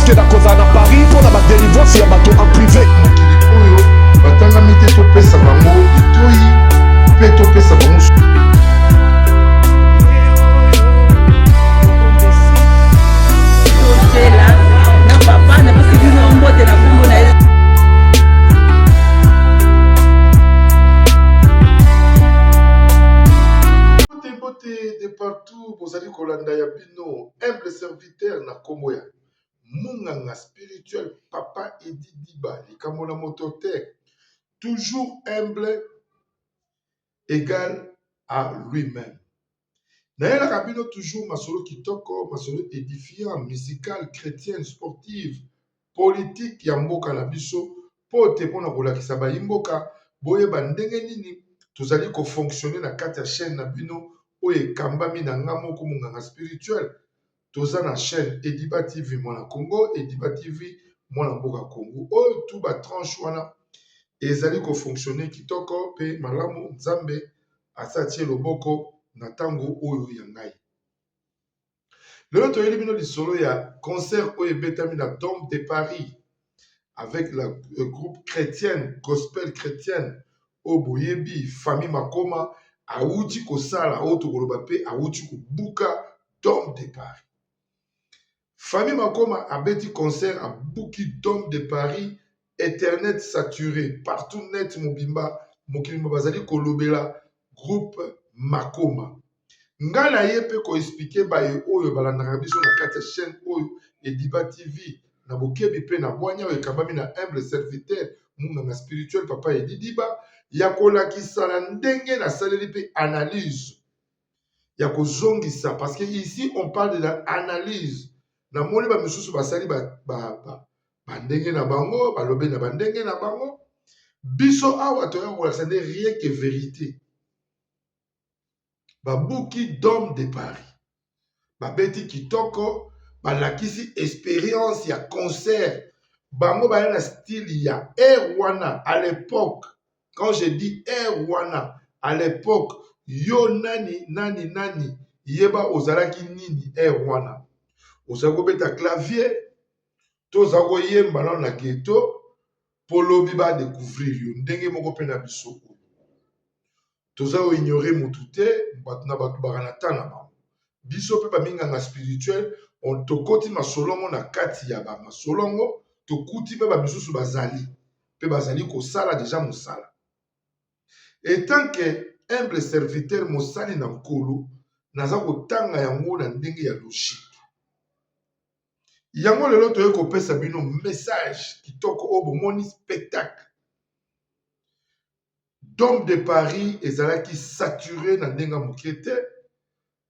que la cause en Paris pour la délivrance et bateau en privé. Oyo batanga mite to pesa bango itoi pe to pesa bango. Na papa na pasi bino mbote na kombo na de partout, vous allez kolanda ya bino, humble serviteur na kombo ya Munganga spirituel, papa Edi Diba, likamona motote, toujours humble, égal à lui-même. Naëla Kabino, toujours masolo kitoko, masolo édifiant, musical, chrétienne, sportive, politique, yamboka na biso, pote pona kolakisa ba imboka, boye bandenge nini, tozali ko fonctionner na kati ya chaîne na bino, oye kambami na ngamo ko Munganga spirituel. Toza na chaîne Ediba TV Mwana Congo, Ediba TV Mwana Mboka Congo. Oyo tout ba tranche wana ezali ko fonctionner kitoko pe malamu Nzambe asatie loboko na tango oyo ya ngai. Lelo toyeli bino lisolo ya concert oyo ebetami na Dôme de Paris avec le groupe chrétienne, gospel chrétienne Oboyebi, famille Makoma awuti kosala oyo tokoloba pe awuti kobuka Dôme de Paris. Famille Makoma a bêti concert à Bouki Dôme de Paris, Internet saturé, partout net Mobimba, Mokilima Bazali Kolobela, groupe Makoma. Ngala yepe ko expliquer ba ye oyo balandaka biso na kati chaîne oyo Ediba TV na bokebi pe na bwanya oyo kabami na humble serviteur Munganga spirituel papa Edi Diba ya kolakisa na ndenge na saleli pe analyse ya kozongisa parce que ici on parle de l'analyse. Na moni ba misusu basali bandenge na bango balobe na bandenge na bango biso awa toya kolakisa nde rien que vérité babuki Dôme de Paris babeti kitoko balakisi expérience ya concert bango baya na style ya air wana à l'époque. Quand je dis air wana à l'époque yo nani yeba ozalaki nini air wana oza kobeta clavier toza koyemba na ghetto polobi ba découvrir yo ndenge moko pe na biso toza ko ignorer mutu te bato na bato baka na tana bango biso pe baminganga spirituel on tokoti masolongo na kati ya ba masolongo tokuti pe ba misusu bazali pe bazali kosala déjà mosala et tant que humble serviteur mosali na nkolo naza kotanga yango na ndenge ya logique. Yango lelo toye kopesa bino message kitoko o bomoni spectacle. Dôme de Paris ezalaki saturé na ndenga mokete,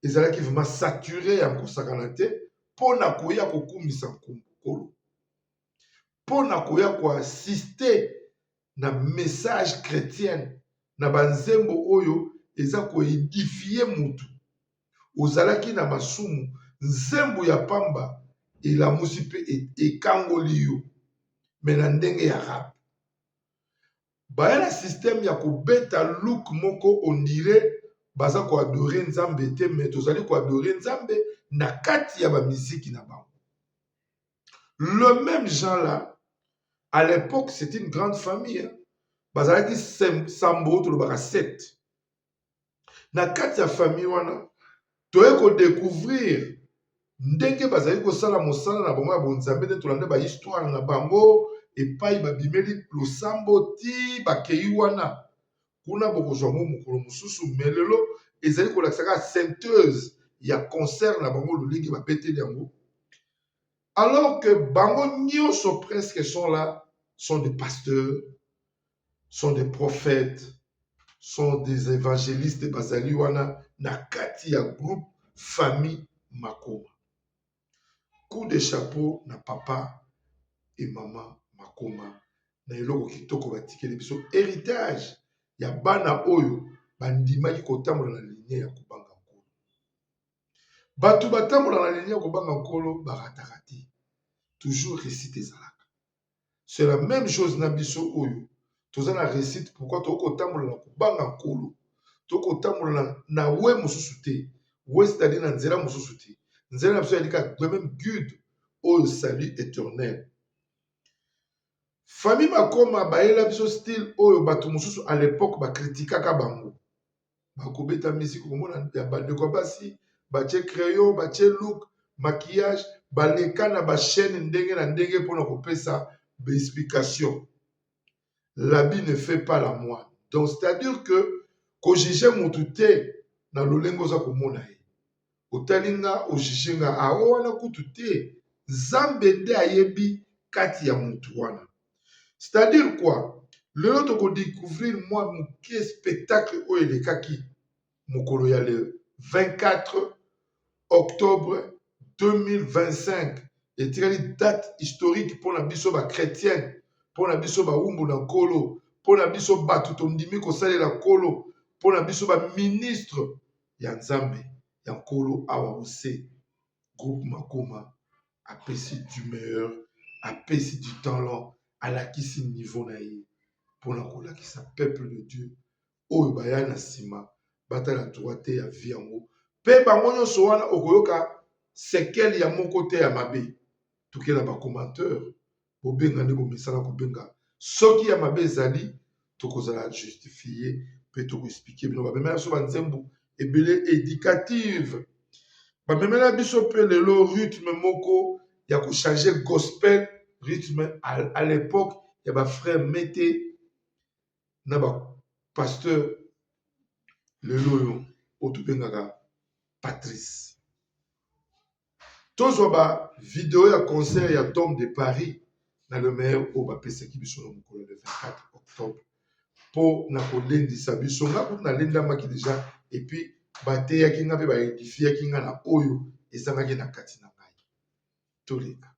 ezalaki vraiment saturé ya kosakana te pona koya kokumisa nkolo. Pona koya ko assister na message chrétien na banzembo oyo eza ko édifier mutu. Ozalaki na masumu nzembo ya pamba elamusi mpe ekangoli yo me na ndenge ya rap baya na système ya kobeta look moko ondire baza koadore nzambe te me tozali koadore nzambe na kati ya bamiziki na bango. Le même genre là à l'époque c'était une grande famille bazalaki sambo tolobaka 7 na kati ya famille wana toye kodécouvrir ndenge bazali kosala mosala na bango ya bonzambe nde tolande bahistoire na bango epai babimeli losambo ti bakei wana kuna bokozwa ngo mokolo mosusu me lelo ezali kolakisaka syntheuse ya concert na bango lolenge babeteli yango alors que bango nyonso presque sont là sont des pasteurs sont des prophètes sont des évangélistes bazali wana na kati ya groupe famille Makoma. Coup de chapeau na papa et maman Makoma na eloko kitoko batikeli biso héritage ya bana oyo bandimaki kotambola na ligne ya kobanga nkolo. Bato batambola na ligne ya kobanga nkolo barataka te toujours récite ezalaka. C'est la même chose na biso oyo toza na récite pourquoi tokotambola na kobanga nkolo tokotambola na we mosusu te we c'est-à-dire na nzela mosusu te nzela na biso yalika même guide au salut éternel. Famille Makoma baela biso style oyo bato mosusu à l'époque ba kritikaka bango. Bakobeta musique komona ya bandeko basi, batie crayon, batie look, maquillage, baleka na ba chaîne ndenge na ndenge pona kopesa ba explication. L'habit ne fait pas la moine. Donc c'est-à-dire que ko juger mutu te na lolengo za komona ye. Otalinga o juger nga a wana kutu te. Nzambe nde ayebi kati ya mutu wana. C'est-à-dire quoi? Le lot de découvrir moi mon spectacle où il est kaki mokolo ya le 24 octobre 2025 et une date historique pour la biso ba chrétienne, pour la biso ba umbu na kolo, pour la biso ba tutondimi ko sale la kolo, pour la biso ba ministre ya Nzambe ya kolo awa ose groupe Makoma apesi du meilleur, apesi du talent à la kisi niveau na ye pour la kola qui sa peuple de Dieu oyo baya na sima bata la droite ya vie yango pe bango nyonso wana okoyoka sekel ya moko te ya mabe tukela ba commentateur bobenga ndeko misala kobenga soki ya mabe ezali tokozala justifier pe toko expliquer bino bamemela so banzembo ebele éducative bamemela biso pe lelo rythme moko ya ko changer gospel rythme à l'époque il y a des frères Mété na ba pasteur le loyo otubengaka Patrice tozo ba vidéo ya concert ya Dôme de Paris na le meilleur au ba peseki biso na mokolo le 24 octobre pour na kolendisa biso nga na lenda maki déjà et puis bate ya kinga pe ba édifier kinga na oyo ezangaki na kati na ngai toleka.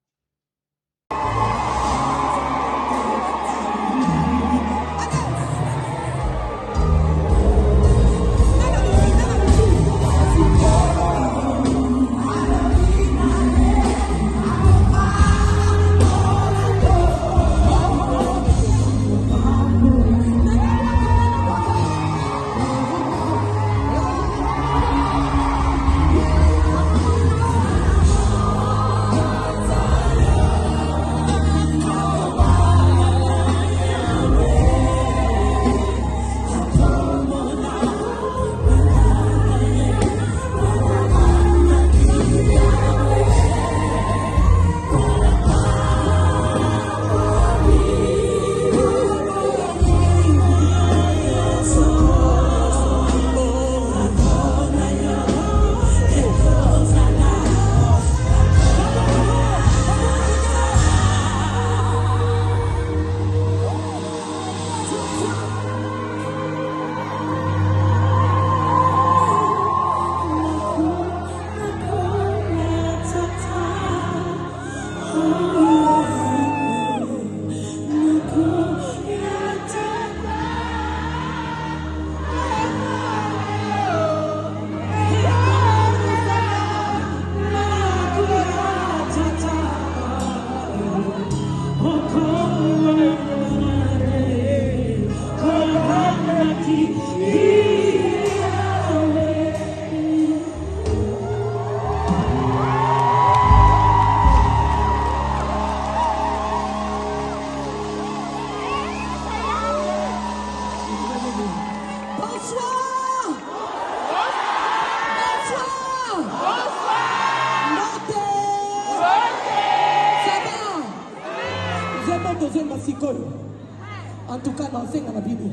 En tout cas, dans la Bible,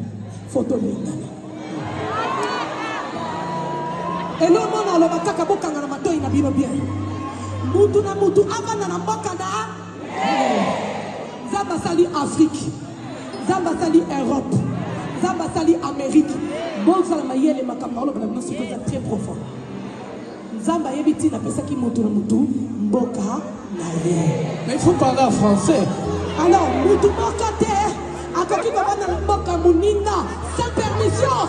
photo de et l'homme a le bataka bokanga na mato ina bino bien. Mutu na mutu avana na mboka na Zamba sali Afrique, Zamba sali Europe, Zamba sali Amérique. Bon salama yele makamalo na bino c'est très profond. Zamba yebiti na pesa ki mutu na mutu mboka na ye. Mais il faut parler en français. Alors, mutu mboka te akoki kobana na mboka muninga sans permission.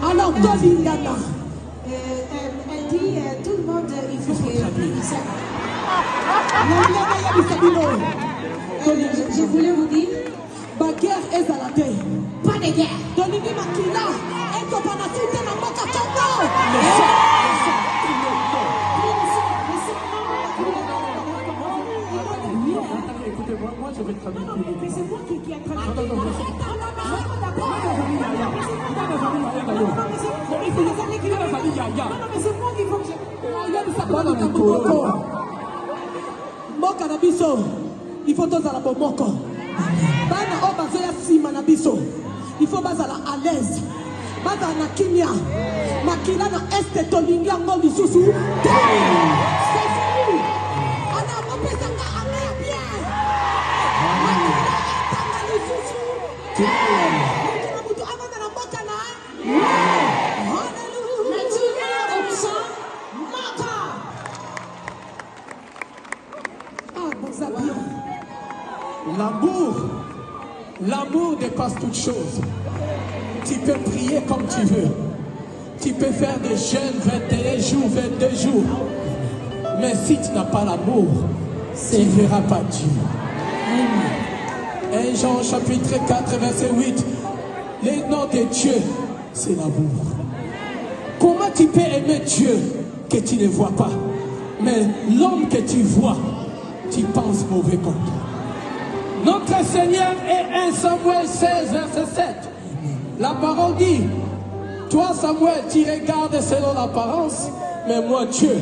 Alors, Dolindana. Elle dit tout le monde, il faut que je voulais vous dire, la guerre est à la terre. Pas de guerre. Dolingi Makila, et Topanasite na Moka Congo. ya. Non, mais c'est moi qu'il faut que je... Yebisa bana moko. Mboka na biso. Il faut tozala bomoko. Bana o bazoya sima na biso. Il faut bazala à l'aise. Bazala na kimia. Makila na este tolingi yango lisusu. C'est fini. Ana mopesanga anga bien. Makila etanga lisusu. Makila mutu amana na mboka na. Hallelujah. Maintenant on chante Maka. Ah, bon habillons. L'amour dépasse toute chose. Tu peux prier comme tu veux. Tu peux faire des jeûnes 21 jours, 22 jours. Mais si tu n'as pas l'amour, tu ne verras pas Dieu. 1 Jean chapitre 4 verset 8. Le nom de Dieu, c'est l'amour. Comment tu peux aimer Dieu que tu ne vois pas? Mais l'homme que tu vois, tu penses mauvais contre. Notre Seigneur est 1 Samuel 16, verset 7. La parole dit, toi Samuel, tu regardes selon l'apparence, mais moi Dieu.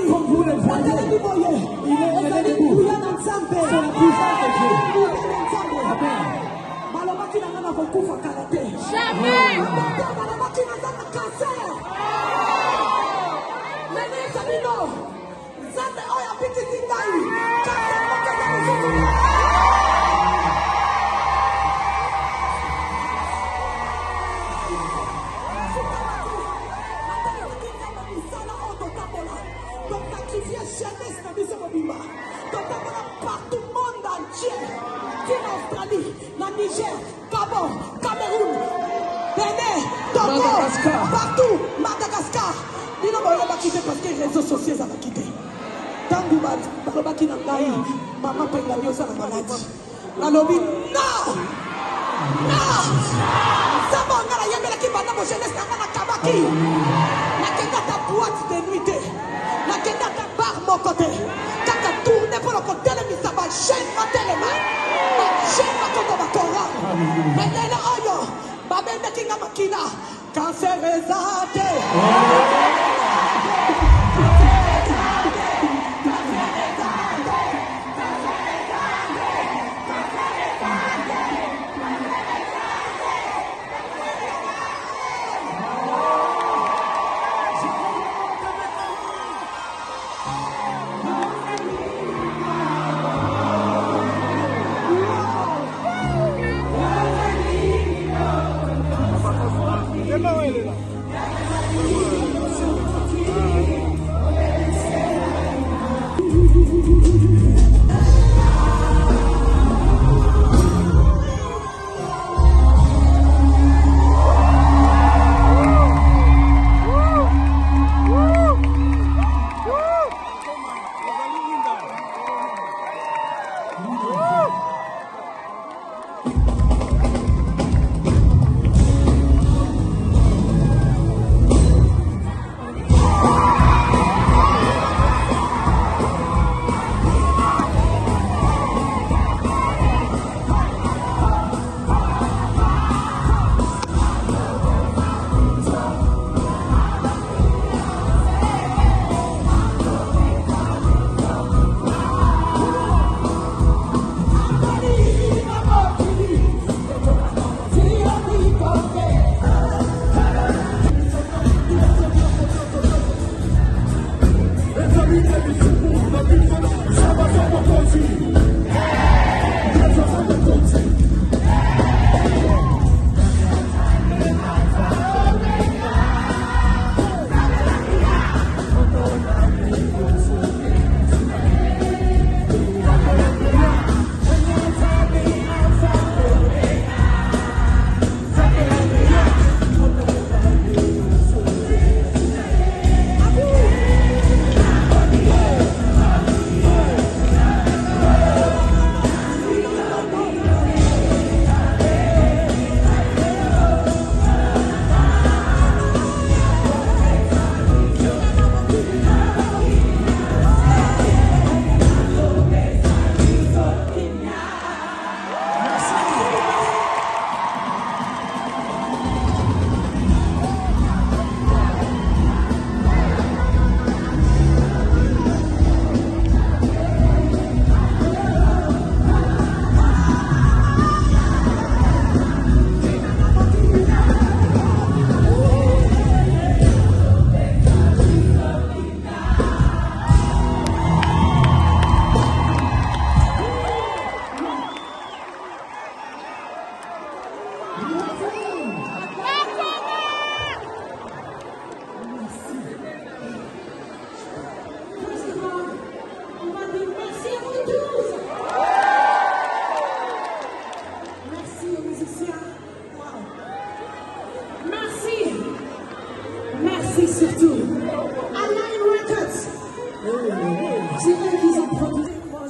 Comme vous le voyez, il est debout. C'est la puissance de Dieu. Jamais. Partout monde entier, Australie, Niger, Gabon, Cameroun, Bénin, Togo, partout, Madagascar. Dis nous va quitter parce que les réseaux sociaux ça va quitter. Tant que va va quitter la vie, maman paye la vie ça la maladie. La lobby, non, non. Ça va on a la yamela qui va dans jeunesse na kabaki. Na kenda ta boîte de nuit, na kenda ta bar mon côté. Tourner pour le côté de ça va chaîne ma téléma chaîne ma côté ma cora mais là oyo babende kinga makina cancer resate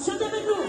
Chantez avec nous.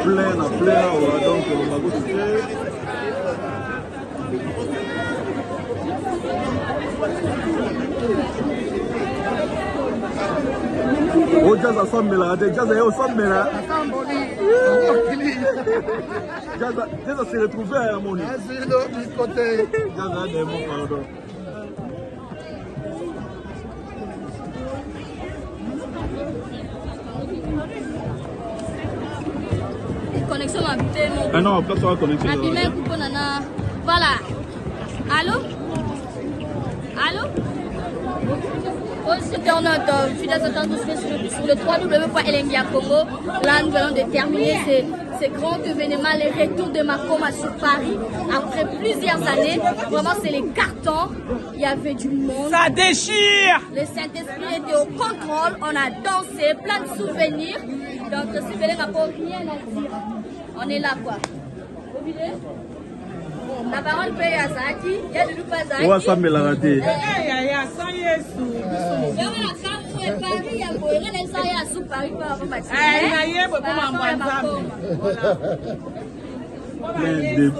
plein, donc on va goûter. Oh, jazz ensemble là, jazz est ensemble là. Jazz s'est retrouvé à Harmonie. Jazz a des mots, pardon. Connexion à tellement. Ah non, pas sur la connexion. Voilà. Allô? Allô? Aux internautes, fidèles attentes sur le www.elengia.congo. Là, nous allons déterminer ces grands événements, les retours de Makoma sur Paris. Après plusieurs années, vraiment, c'est les cartons. Il y avait du monde. Ça déchire! Le Saint-Esprit était au contrôle. On a dansé, plein de souvenirs. Donc, si vous n'a pas rien à dire, on est là, quoi. Vous voyez? La parole paye à Zaki, il y a du loup à Zaki. Ouais, ça me l'a raté. Sans Yesu.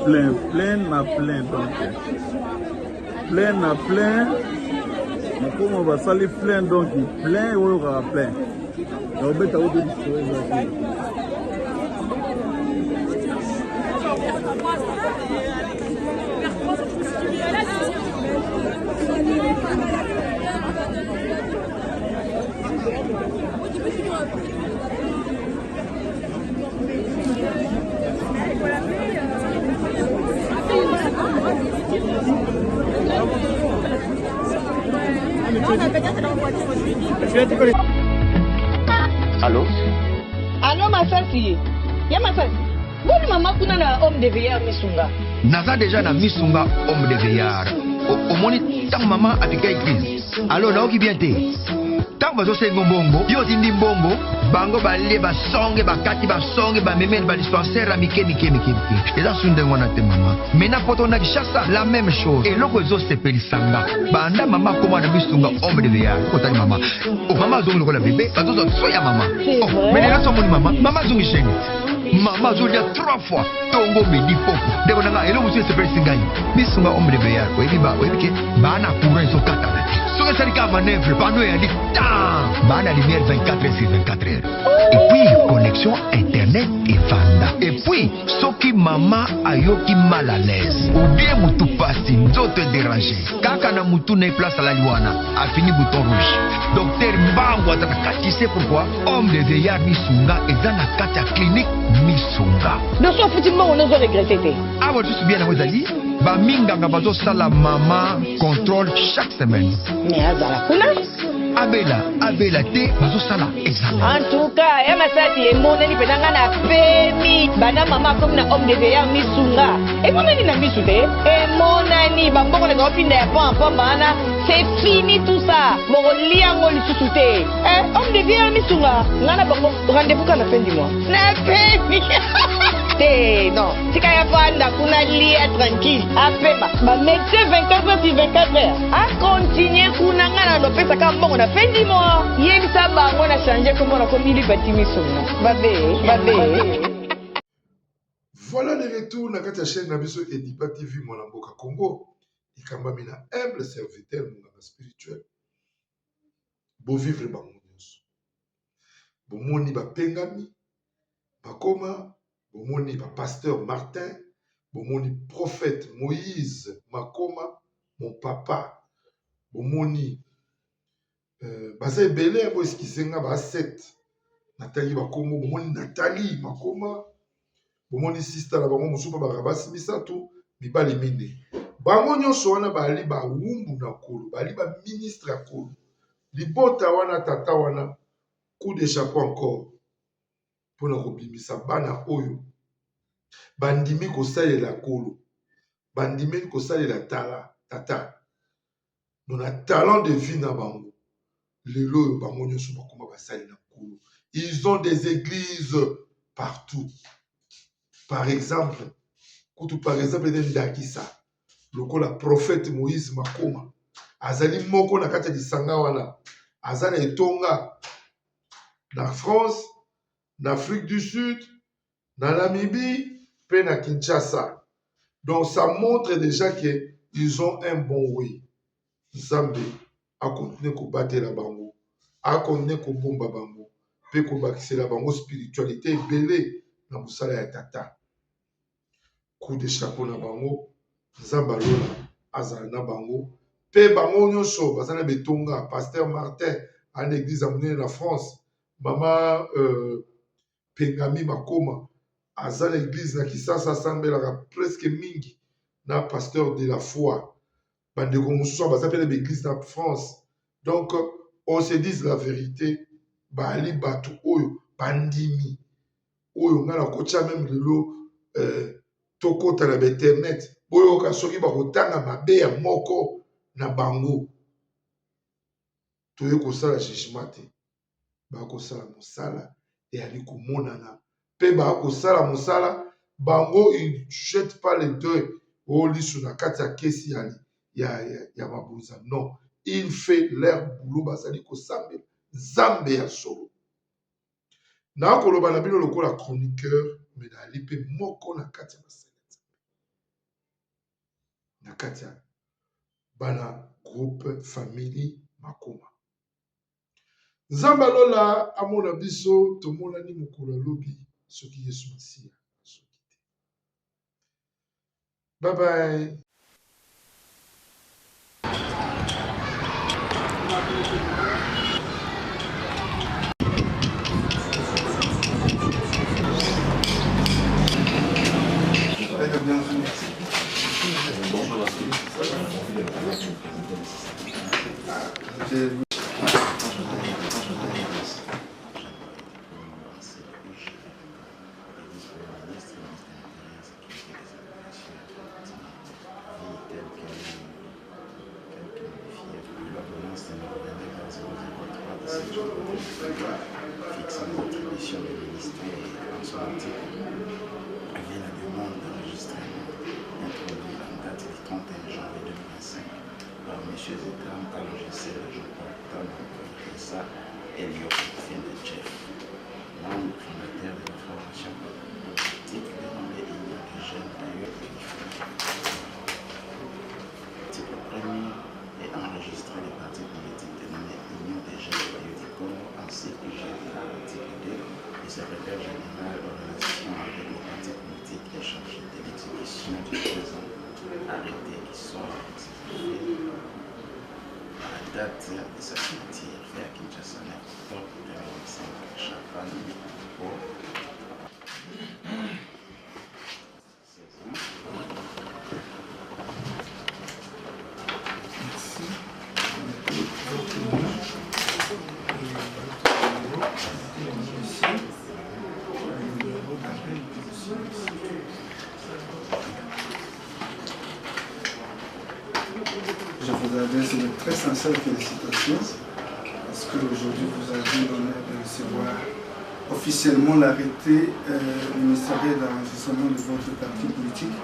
Plein de plein donc. Plein. Mais comme on va salir plein donc, plein ou on aura plein. On va mettre à haut de l'histoire. Allô? Allô, ma fille. Ya ma fille. Boni maman kuna na homme de veillard misunga. Naza déjà na misunga homme de veillard. Au moni tant maman a piqué église. Allô, là qui vient te? Tant bazo se ngombongo, yo tindi mbongo, bango balé ba songe ba kati ba songe ba memel ba dispensaire a mike. Eza sunde ngona te maman. Mena poto na kishasa la même chose. Et loko zo se pelisanga. Banda maman comment na misunga homme de veillard. Kotani maman. Oh maman zongo la bébé, bazo zo soya maman. Oh, mais là somoni maman, maman zongi chéni. Maman Zolia 3 fois Tongo Medi Popo Debo nanga elo musu se persi ngai Misunga homme de veillard Webi ba webi ke Bana courant so kata Soka sarika manœuvre Bano ya di Tan Bana lumière 24 heures sur 24 heures. Et puis connexion internet et vanda. Et puis soki mama ayoki mal à l'aise ou bien mutu pasi nzoto dérangé kaka na mutu na place à la liwana a fini bouton rouge. Docteur Mbango ataka tu sais pourquoi homme de veillard misunga eza na kati ya clinique misunga. Donc so futilement on a regretté. Ah ouais tu bien na wezali ba minganga bazo sala mama contrôle chaque semaine. Mais azala kuna Abela te bazo sala examen. en tout cas ya masati emoneli penanga na pemi bana mama comme na homme de veillard misunga emoneli na misu te emonani bambongo na opinda ya pampa bana c'est fini tout ça mokoli yango lisusu te homme de veillard misunga ngana bango rendez-vous ka na fin du mois na pemi te non tika ya vanda kuna lia tranquille apema ba médecin 24 heures sur 24 heures a continuer kuna ngana lopesa ka mbongo na fin du mois yebisa bango na changer comme on a commis les bâtiments babe. Voilà le retour dans la chaîne Nabiso Edipa TV Mwanamboka Congo. Ikamba mina humble serviteur mon spirituel. Bo vivre ba monyos. Bo moni ba pengami. Ba koma. Bo moni ba pasteur Martin. Bo moni prophète Moïse Makoma. Mon papa. Bo moni baza ebele bo eskisenga ba 7. Nathalie Bakongo. Bo moni Nathalie Makoma. Bomoni sister la bango musupa barabasi misatu mibali mine bango nyonso wana bali bawumbu na kolo bali baministre ya kolo libota wana tata wana coup de chapeau encore mpona kobimisa bana oyo bandimi kosalela kolo bandimi kosalela tata na talent de vie na bango lelo oyo bango nyonso bakoma basali na kolo. Ils ont des églises partout. Par exemple Ndakisa lokola prophète Moïse Makoma azali moko na kati ya lisanga wana azana etonga na France, na Afrique du Sud, na Namibie, pe na Kinshasa. Donc ça montre déjà que ils ont un bon way. Nzambe a continué ko batela bango, a continué ko bomba bango, pe ko bakisela bango spiritualité belé na musala ya tata. Coup de chapeau na bango, Nzamba lola azala na bango, pe bango nyonso bazana betonga, pasteur Martin en église amunene na France, mama Pengami Makoma aza l'église na Kisasa sambelaka presque mingi na pasteur de la foi bandeko mosusu baza pele l'église na France. Donc on se dise la vérité, bali batu oyo bandimi oyo ngana kocha même lelo tokota na internet oyo kasoki bakotanga mabe ya moko na bango toye kosala jugement te bakosala mosala eyali komonana pe bakosala mosala bango ils jettent pas les deux o lisu na kati ya kesi ya mabunza. Non, il fait leur boulot bazali kosambela nzambe ya solo na koloba na bino lokola chroniqueur mais nali pe moko na kati ya basala na kati ya bana groupe famille Makoma. Nzamba lola amona biso tomonani mokolo lobi soki Yesu Masiya soki te. Bye bye. Fixant l'attribution du ministère en son article avait la demande d'enregistrement introduite en date du 31 janvier 2025 par M. Zetam, Talongessel, Jean-Paul Talon, Essa, Eliot, Jeff, membre fondateur de la formation politique dénommée Union des jeunes d'ailleurs. L'article premier est enregistré les partis politiques dénommés Union des jeunes d'ailleurs du Congo ainsi que l'article 2 du secrétaire général en relation avec les partis politiques est chargé de l'exécution du présent arrêté qui sont exécutés à la date de sa signature fait à Kinshasa en octobre 2025 Chapan pour je vous adresse de très sincères félicitations parce qu'aujourd'hui vous avez l'honneur de recevoir officiellement l'arrêté ministériel d'enregistrement de votre parti politique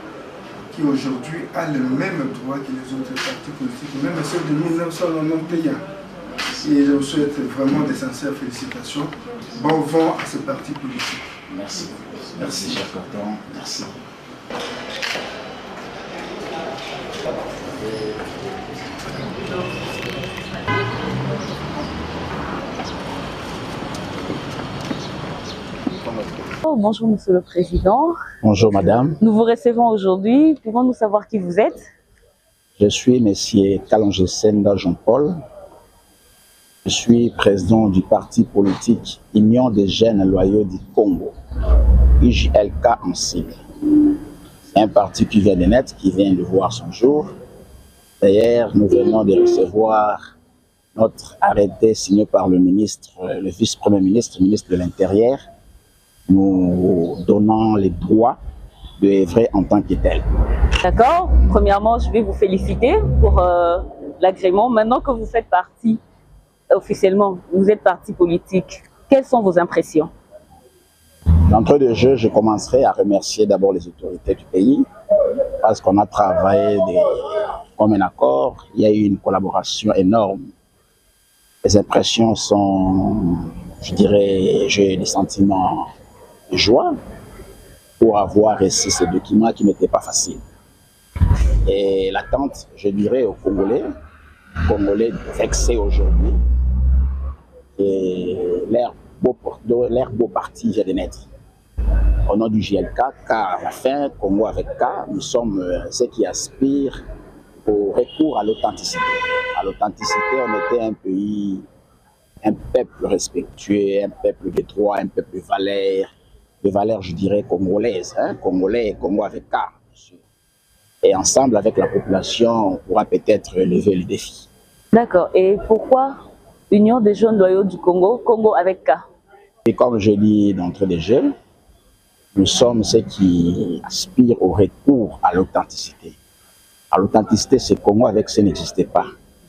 qui aujourd'hui a le même droit que les autres partis politiques, même ceux de 1991. Et je vous souhaite vraiment des sincères félicitations. Bon vent à ce parti politique. Merci. Merci, cher Corton. Merci. Bonjour Monsieur le Président. Bonjour Madame. Nous vous recevons aujourd'hui. Pouvons-nous savoir qui vous êtes? Je suis Monsieur Talongesenda Jean-Paul. Je suis président du parti politique Union des jeunes loyaux du Congo, UJLK en sigle. Un parti qui vient de naître, qui vient de voir son jour. D'ailleurs, nous venons de recevoir notre arrêté signé par le ministre, le vice-premier ministre, ministre de l'Intérieur, nous donnant les droits de œuvrer en tant que tel. D'accord. Premièrement, je vais vous féliciter pour l'agrément. Maintenant que vous faites partie, officiellement, vous êtes parti politique, quelles sont vos impressions? D'entrée de jeu, je commencerai à remercier d'abord les autorités du pays parce qu'on a travaillé comme un accord. Il y a eu une collaboration énorme. Les impressions sont, je dirais, j'ai des sentiments de joie pour avoir reçu ces documents qui n'étaient pas faciles. Et l'attente, je dirais aux Congolais vexés aujourd'hui, et l'air beau parti vient de naître. Au nom du GLK, car à la fin, Congo avec K, nous sommes ceux qui aspirent au recours à l'authenticité. À l'authenticité, on était un pays, un peuple respectueux, un peuple de droit, un peuple de valeurs, je dirais, congolaises. Congolais et Congo avec K. Et ensemble, avec la population, on pourra peut-être relever le défi. D'accord. Et pourquoi Union des jeunes loyaux du Congo, Congo avec K? Et comme je dis d'entrée de jeu, nous sommes ceux qui aspirent au retour à l'authenticité. À l'authenticité, c'est Congo avec C n'existait pas.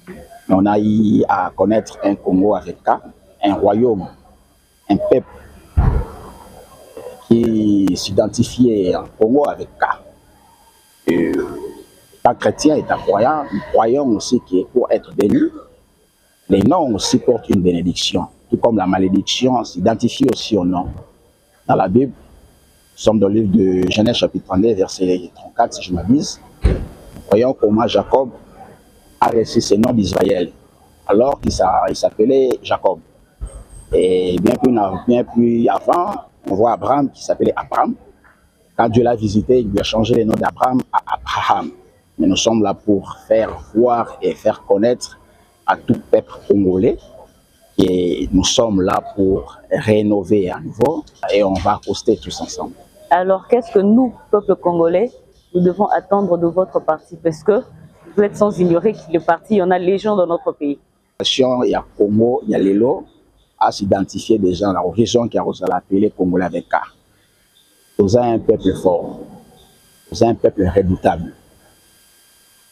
Mais on a eu à connaître un Congo avec K, un royaume, un peuple qui s'identifiait en Congo avec K. Étant chrétien, étant croyant, nous croyons aussi que pour être béni, les noms aussi portent une bénédiction. Tout comme la malédiction s'identifie aussi au nom. Dans la Bible, nous sommes dans le livre de Genèse chapitre 32, verset 34, si je m'abuse. Voyons comment Jacob a reçu ce nom d'Israël, alors qu'il s'appelait Jacob. Et bien plus avant, on voit Abraham qui s'appelait Abraham. Quand Dieu l'a visité, il lui a changé le nom d'Abraham à Abraham. Mais nous sommes là pour faire voir et faire connaître à tout peuple congolais et nous sommes là pour rénover à nouveau et on va accoster tous ensemble. Alors qu'est-ce que nous, peuple congolais, nous devons attendre de votre parti? Parce que vous êtes sans ignorer que le parti, il y en a légion dans notre pays. Il y a Congo, il y a Lelo, à s'identifier déjà dans la région qui a appelé Congolais avec K. Vous avez un peuple fort, vous avez un peuple redoutable.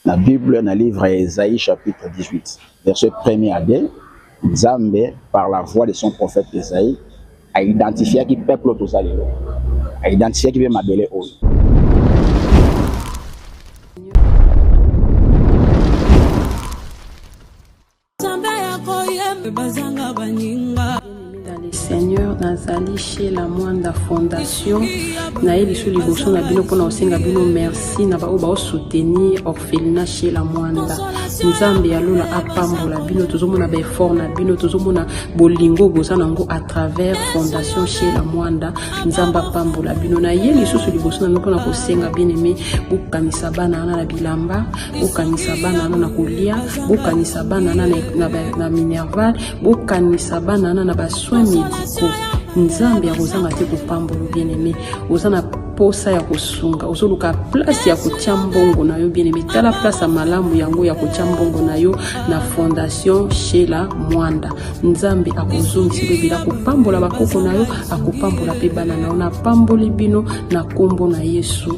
La Bible, dans le livre Ésaïe chapitre 18, verset 1er à 2, Nzambe, par la voix de son prophète Ésaïe, a identifié qui peuple tout ça, a identifié qui veut m'appeler eux. Seigneur nazali chez la Mwanda Fondation na yeli sous liboso na bino pona osenga bino merci na ba oba soutenir orphelinat chez la Mwanda nzambe yalola apambola bino tozomona ba effort na bino tozomona bolingo boza nango à travers Fondation chez la Mwanda nzamba pambola bino na yeli sous liboso na pona kosenga bien aimé bokanisa bana na bilamba bokanisa bana na kolia bokanisa bana na minerval bokanisa bana na ba soins médicaux nzambe ya kozanga te kopambola bien aimé ozana posa ya kosunga ozoluka place ya kotia mbongo na yo bien aimé tala place ya malamu yango ya kotia mbongo na yo na Fondation chez la Mwanda nzambe akozongisa bebila kopambola bakoko na yo akopambola pe bana na yo na pamboli bino na kombo na Yesu.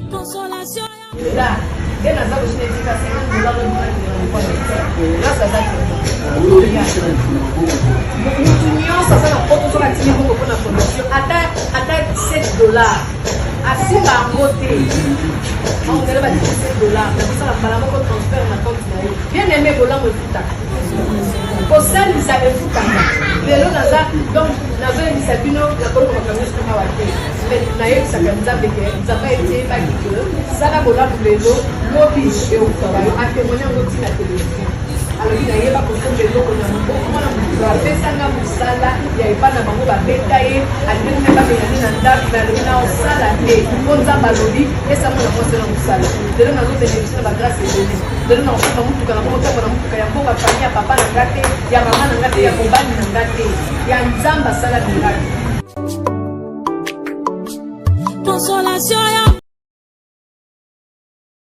Alors il y a pas pour ça que l'eau qu'on a beaucoup comment on fait ça dans le salle il y a pas dans bango ba betaye à dire même pas bien dans date mais le na salle et on ça balodi et ça on a posé dans le salle de là nous bénéficier ba grâce de Dieu de là on fait comme tout quand on t'a pour ya mboka famille papa na ngate ya mama na ngate ya mobali na ngate ya nzamba sala de ngate consolation ya